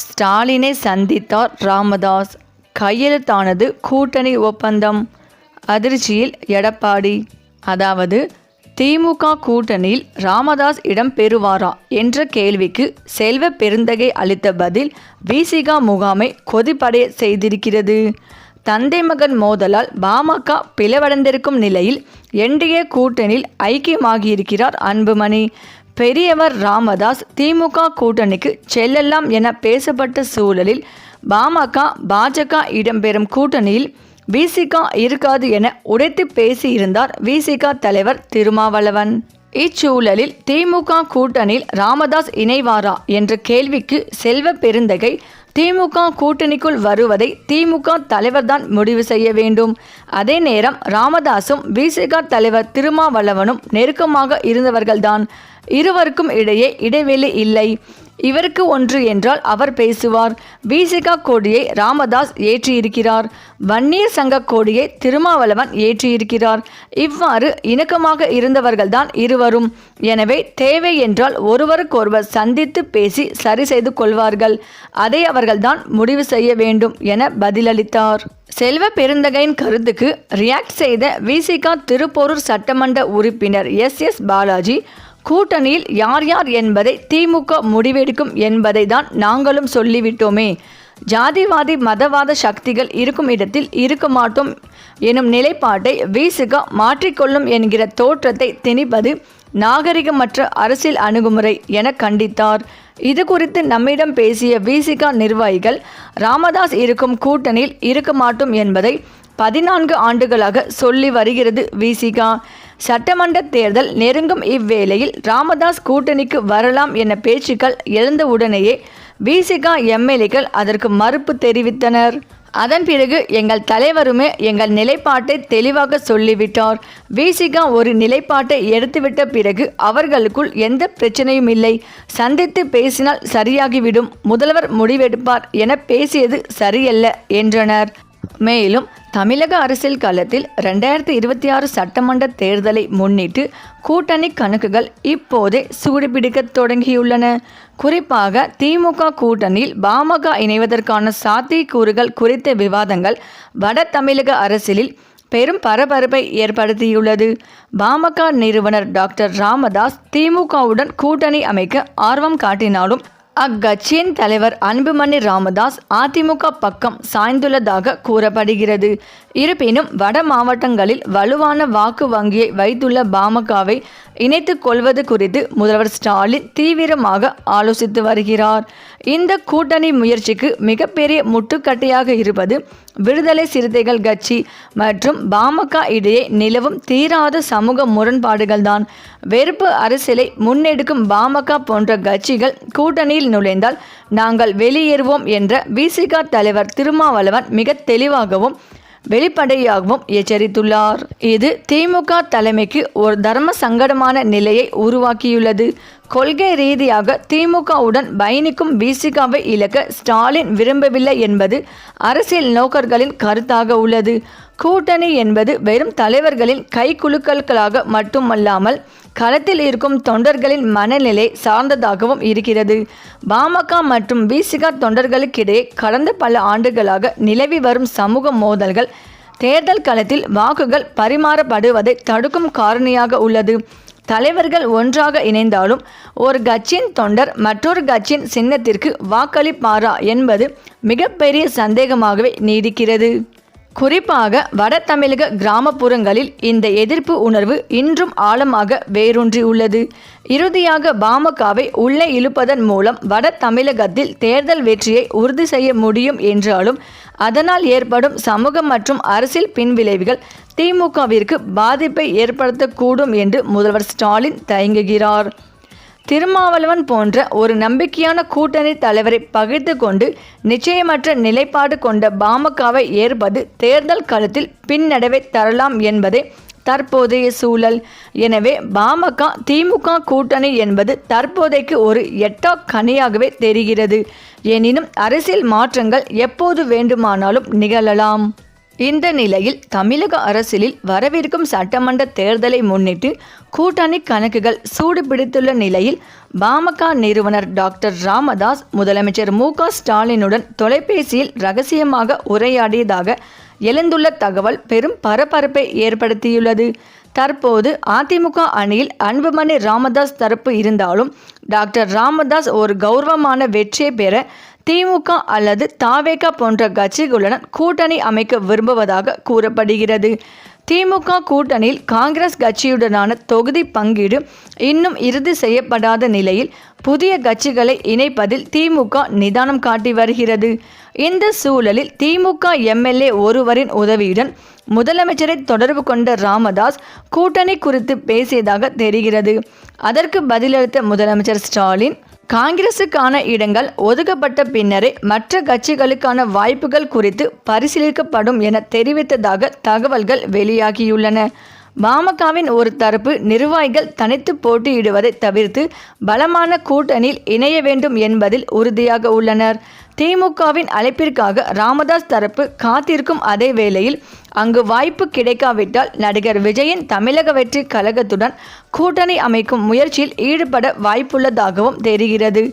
ஸ்டாலினை சந்தித்தார் ராமதாஸ். கையெழுத்தானது கூட்டணி ஒப்பந்தம். அதிர்ச்சியில் எடப்பாடி. அதாவது திமுக கூட்டணியில் ராமதாஸ் இடம் பெறுவாரா என்ற கேள்விக்கு செல்வ பெருந்தகை அளித்த பதில் விசிக முகாமை கொதிப்படைய செய்திருக்கிறது. தந்தை மகன் மோதலால் பாமக பிளவடைந்திருக்கும் நிலையில் என்டிஏ கூட்டணியில் ஐக்கியமாகியிருக்கிறார் அன்புமணி. பெரியவர் ராமதாஸ் திமுக கூட்டணிக்கு செல்லலாம் என பேசப்பட்ட சூழலில் பாஜக இடம்பெறும் கூட்டணியில் விசிக இருக்காது என உடைத்து பேசியிருந்தார் விசிக தலைவர் திருமாவளவன். இச்சூழலில் திமுக கூட்டணியில் ராமதாஸ் இணைவாரா என்ற கேள்விக்கு செல்வ பெருந்தகை திமுக கூட்டணிக்குள் வருவதை திமுக தலைவர்தான் முடிவு செய்ய வேண்டும். அதே நேரம் ராமதாசும் விசிக தலைவர் திருமாவளவனும் நெருக்கமாக இருந்தவர்கள்தான். இருவருக்கும் இடையே இடைவெளி இல்லை. இவருக்கு ஒன்று என்றால் அவர் பேசுவார். விசிக கொடியை ராமதாஸ் ஏற்றியிருக்கிறார். வன்னியர் சங்க கொடியை திருமாவளவன் ஏற்றியிருக்கிறார். இவ்வாறு இணக்கமாக இருந்தவர்கள்தான் இருவரும். எனவே தேவை என்றால் ஒருவருக்கொருவர் சந்தித்து பேசி சரி செய்து கொள்வார்கள். அதை அவர்கள்தான் முடிவு செய்ய வேண்டும் என பதிலளித்தார். செல்வ பெருந்தகையின் கருத்துக்கு ரியாக்ட் செய்த விசிக திருப்போரூர் சட்டமன்ற உறுப்பினர் எஸ் பாலாஜி, கூட்டணியில் யார் யார் என்பதை திமுக முடிவெடுக்கும் என்பதை தான் நாங்களும் சொல்லிவிட்டோமே. ஜாதிவாதி மதவாத சக்திகள் இருக்கும் இடத்தில் இருக்க மாட்டோம் எனும் நிலைப்பாட்டை விசிக மாற்றிக்கொள்ளும் என்கிற தோற்றத்தை திணிப்பது நாகரிகமற்ற அரசியல் அணுகுமுறை என கண்டித்தார். இது குறித்து நம்மிடம் பேசிய விசிக நிர்வாகிகள், ராமதாஸ் இருக்கும் கூட்டணியில் இருக்க மாட்டோம் என்பதை 14 ஆண்டுகளாக சொல்லி வருகிறது விசிக. சட்டமன்ற தேர்தல் நெருங்கும் இவ்வேளையில் ராமதாஸ் கூட்டணிக்கு வரலாம் என பேச்சுக்கள் எழுந்தவுடனேயே விசிக எம்எல்ஏக்கள் அதற்கு மறுப்பு தெரிவித்தனர். அதன் பிறகு எங்கள் தலைவருமே எங்கள் நிலைப்பாட்டை தெளிவாக சொல்லிவிட்டார். விசிக ஒரு நிலைப்பாட்டை எடுத்துவிட்ட பிறகு அவர்களுக்குள் எந்த பிரச்சனையும் இல்லை. சந்தித்து பேசினால் சரியாகிவிடும், முதல்வர் முடிவெடுப்பார் என பேசியது சரியல்ல என்றனர். மேலும் தமிழக அரசியல் களத்தில் 2026 சட்டமன்ற தேர்தலை முன்னிட்டு கூட்டணி கணக்குகள் இப்போதே சூடுபிடிக்க தொடங்கியுள்ளன. குறிப்பாக திமுக கூட்டணியில் பாமக இணைவதற்கான சாத்தியக்கூறுகள் குறித்த விவாதங்கள் வட தமிழக அரசியலில் பெரும் பரபரப்பை ஏற்படுத்தியுள்ளது. பாமக நிறுவனர் டாக்டர் ராமதாஸ் திமுகவுடன் கூட்டணி அமைக்க ஆர்வம் காட்டினாலும் அக்கட்சியின் தலைவர் அன்புமணி ராமதாஸ் அதிமுக பக்கம் சாய்ந்துள்ளதாக கூறப்படுகிறது. இருப்பினும் வட மாவட்டங்களில் வலுவான வாக்கு வங்கியை வைத்துள்ள பாமகவை இணைத்து கொள்வது குறித்து முதல்வர் ஸ்டாலின் தீவிரமாக ஆலோசித்து வருகிறார். இந்த கூட்டணி முயற்சிக்கு மிகப்பெரிய முட்டுக்கட்டையாக இருப்பது விடுதலை சிறுத்தைகள் கட்சி மற்றும் பாமக இடையே நிலவும் தீராத சமூக முரண்பாடுகள்தான். வெறுப்பு அரசியலை முன்னெடுக்கும் பாமக போன்ற கட்சிகள் கூட்டணியில் நுழைந்தால் நாங்கள் வெளியேறுவோம் என்ற விசிக தலைவர் திருமாவளவன் மிக தெளிவாகவும் வெளிப்படையாகவும் எச்சரித்துள்ளார். இது திமுக தலைமைக்கு ஒரு தர்ம சங்கடமான நிலையை உருவாக்கியுள்ளது. கொள்கை ரீதியாக திமுகவுடன் பயணிக்கும் விசிகாவை இழக்க ஸ்டாலின் விரும்பவில்லை என்பது அரசியல் நோக்கர்களின் கருத்தாக உள்ளது. கூட்டணி என்பது வெறும் தலைவர்களின் கைக்குலுக்கல்களாக மட்டுமல்லாமல் களத்தில் இருக்கும் தொண்டர்களின் மனநிலை சார்ந்ததாகவும் இருக்கிறது. பாமக மற்றும் விசிக தொண்டர்களுக்கிடையே கடந்த பல ஆண்டுகளாக நிலவி வரும் சமூக மோதல்கள் தேர்தல் களத்தில் வாக்குகள் பரிமாறப்படுவதை தடுக்கும் காரணியாக உள்ளது. தலைவர்கள் ஒன்றாக இணைந்தாலும் ஒரு கட்சியின் தொண்டர் மற்றொரு கட்சியின் சின்னத்திற்கு வாக்களிப்பாரா என்பது மிகப்பெரிய சந்தேகமாகவே நீடிக்கிறது. குறிப்பாக வட தமிழக கிராமப்புறங்களில் இந்த எதிர்ப்பு உணர்வு இன்றும் ஆழமாக வேரூன்றியுள்ளது. இறுதியாக பாமகவை உள்ளே இழுப்பதன் மூலம் வட தமிழகத்தில் தேர்தல் வெற்றியை உறுதி செய்ய முடியும் என்றாலும் அதனால் ஏற்படும் சமூக மற்றும் அரசியல் பின்விளைவுகள் திமுகவிற்கு பாதிப்பை ஏற்படுத்தக்கூடும் என்று முதல்வர் ஸ்டாலின் தயங்குகிறார். திருமாவளவன் போன்ற ஒரு நம்பிக்கையான கூட்டணி தலைவரை பகிர்ந்து கொண்டு நிச்சயமற்ற நிலைப்பாடு கொண்ட பாமகவை ஏற்பது தேர்தல் களத்தில் பின்னடைவை தரலாம் என்பதே தற்போதைய சூழல். எனவே பாமக திமுக கூட்டணி என்பது தற்போதைக்கு ஒரு எட்டா கனியாகவே தெரிகிறது. எனினும் அரசியல் மாற்றங்கள் எப்போது வேண்டுமானாலும் நிகழலாம். இந்த நிலையில் தமிழக அரசியலில் வரவிருக்கும் சட்டமன்ற தேர்தலை முன்னிட்டு கூட்டணி கணக்குகள் சூடு பிடித்துள்ள நிலையில் பாமக நிறுவனர் டாக்டர் ராமதாஸ் முதலமைச்சர் மு.க. ஸ்டாலினுடன் தொலைபேசியில் ரகசியமாக உரையாடியதாக எழுந்துள்ள தகவல் பெரும் பரபரப்பை ஏற்படுத்தியுள்ளது. தற்போது அதிமுக அணியில் அன்புமணி ராமதாஸ் தரப்பு இருந்தாலும் டாக்டர் ராமதாஸ் ஒரு கௌரவமான வெற்றியை பெற திமுக அல்லது தாவேக போன்ற கட்சிகளுடன் கூட்டணி அமைக்க விரும்புவதாக கூறப்படுகிறது. திமுக கூட்டணியில் காங்கிரஸ் கட்சியுடனான தொகுதி பங்கீடு இன்னும் இறுதி செய்யப்படாத நிலையில் புதிய கட்சிகளை இணைப்பதில் திமுக நிதானம் காட்டி வருகிறது. இந்த சூழலில் திமுக எம்எல்ஏ ஒருவரின் உதவியுடன் முதலமைச்சரை தொடர்பு கொண்ட ராமதாஸ் கூட்டணி குறித்து பேசியதாக தெரிகிறது. அதற்கு பதிலளித்த முதலமைச்சர் ஸ்டாலின், காங்கிரசுக்கான இடங்கள் ஒதுக்கப்பட்ட பின்னரே மற்ற கட்சிகளுக்கான வாய்ப்புகள் குறித்து பரிசீலிக்கப்படும் என தெரிவித்ததாக தகவல்கள் வெளியாகியுள்ளன. பாமகவின் ஒரு தரப்பு நிர்வாகிகள் தனித்து போட்டியிடுவதை தவிர்த்து பலமான கூட்டணியில் இணைய வேண்டும் என்பதில் உறுதியாக உள்ளனர். திமுகவின் அழைப்பிற்காக ராமதாஸ் தரப்பு காத்திருக்கும் அதே வேளையில் அங்கு வாய்ப்பு கிடைக்காவிட்டால் நடிகர் விஜயின் தமிழக வெற்றி கழகத்துடன் கூட்டணி அமைக்கும் முயற்சியில் ஈடுபட வாய்ப்புள்ளதாகவும் தெரிகிறது.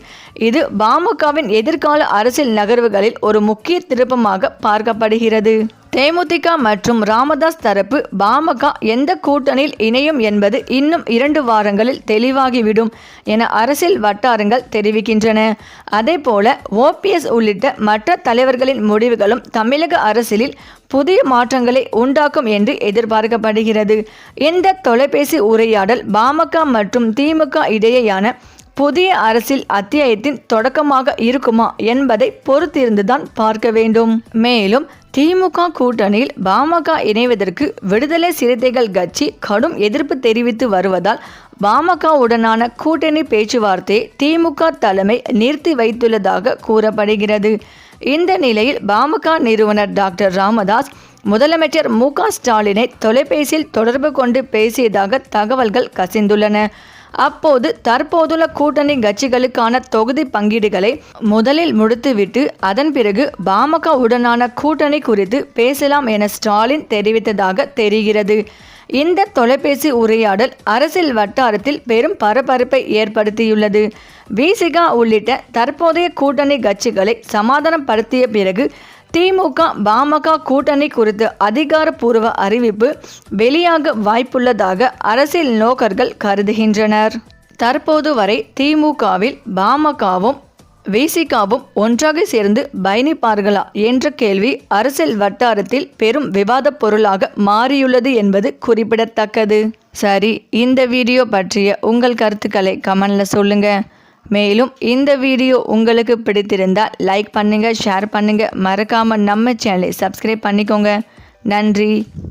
இது பாமகவின் எதிர்கால அரசியல் நகர்வுகளில் ஒரு முக்கிய திருப்பமாக பார்க்கப்படுகிறது. தேமுதிக மற்றும் ராமதாஸ் தரப்பு பாமக எந்த கூட்டணியில் இணையும் என்பது இன்னும் 2 வாரங்களில் தெளிவாகிவிடும் என அரசியல் வட்டாரங்கள் தெரிவிக்கின்றன. அதேபோல ஓபிஎஸ் உள்ளிட்ட மற்ற தலைவர்களின் முடிவுகளும் தமிழக அரசியலில் புதிய மாற்றங்களை உண்டாக்கும் என்று எதிர்பார்க்கப்படுகிறது. இந்த தொலைபேசி உரையாடல் பாமக மற்றும் திமுக இடையேயான புதிய அரசியல் அத்தியாயத்தின் தொடக்கமாக இருக்குமா என்பதை பொறுத்திருந்துதான் பார்க்க வேண்டும். மேலும் திமுக கூட்டணியில் பாமக இணைவதற்கு விடுதலை சிறுத்தைகள் கட்சி கடும் எதிர்ப்பு தெரிவித்து வருவதால் பாமகவுடனான கூட்டணி பேச்சுவார்த்தையை திமுக தலைமை நிறுத்தி வைத்துள்ளதாக கூறப்படுகிறது. இந்த நிலையில் பாமக நிறுவனர் டாக்டர் ராமதாஸ் முதலமைச்சர் மு.க. ஸ்டாலினை தொலைபேசியில் தொடர்பு கொண்டு பேசியதாக தகவல்கள் கசிந்துள்ளன. அப்போது தற்போதுள்ள கூட்டணி கட்சிகளுக்கான தொகுதி பங்கீடுகளை முதலில் முடித்துவிட்டு அதன் பிறகு பாமக உடனான கூட்டணி குறித்து பேசலாம் என ஸ்டாலின் தெரிவித்ததாக தெரிகிறது. இந்த தொலைபேசி உரையாடல் அரசியல் வட்டாரத்தில் பெரும் பரபரப்பை ஏற்படுத்தியுள்ளது. விசிக உள்ளிட்ட தற்போதைய கூட்டணி கட்சிகளை சமாதானப்படுத்திய பிறகு திமுக பாமக கூட்டணி குறித்த அதிகாரப்பூர்வ அறிவிப்பு வெளியாக வாய்ப்புள்ளதாக அரசியல் நோக்கர்கள் கருதுகின்றனர். தற்போது வரை திமுகவில் பாமகவும் விசிகாவும் ஒன்றாக சேர்ந்து பயணிப்பார்களா என்ற கேள்வி அரசியல் வட்டாரத்தில் பெரும் விவாத பொருளாக மாறியுள்ளது என்பது குறிப்பிடத்தக்கது. சரி, இந்த வீடியோ பற்றிய உங்கள் கருத்துக்களை கமெண்ட்ல சொல்லுங்க. மேலும் இந்த வீடியோ உங்களுக்கு பிடித்திருந்தால் லைக் பண்ணுங்க, ஷேர் பண்ணுங்க, மறக்காம நம்ம சேனலை சப்ஸ்கிரைப் பண்ணிக்கோங்க. நன்றி.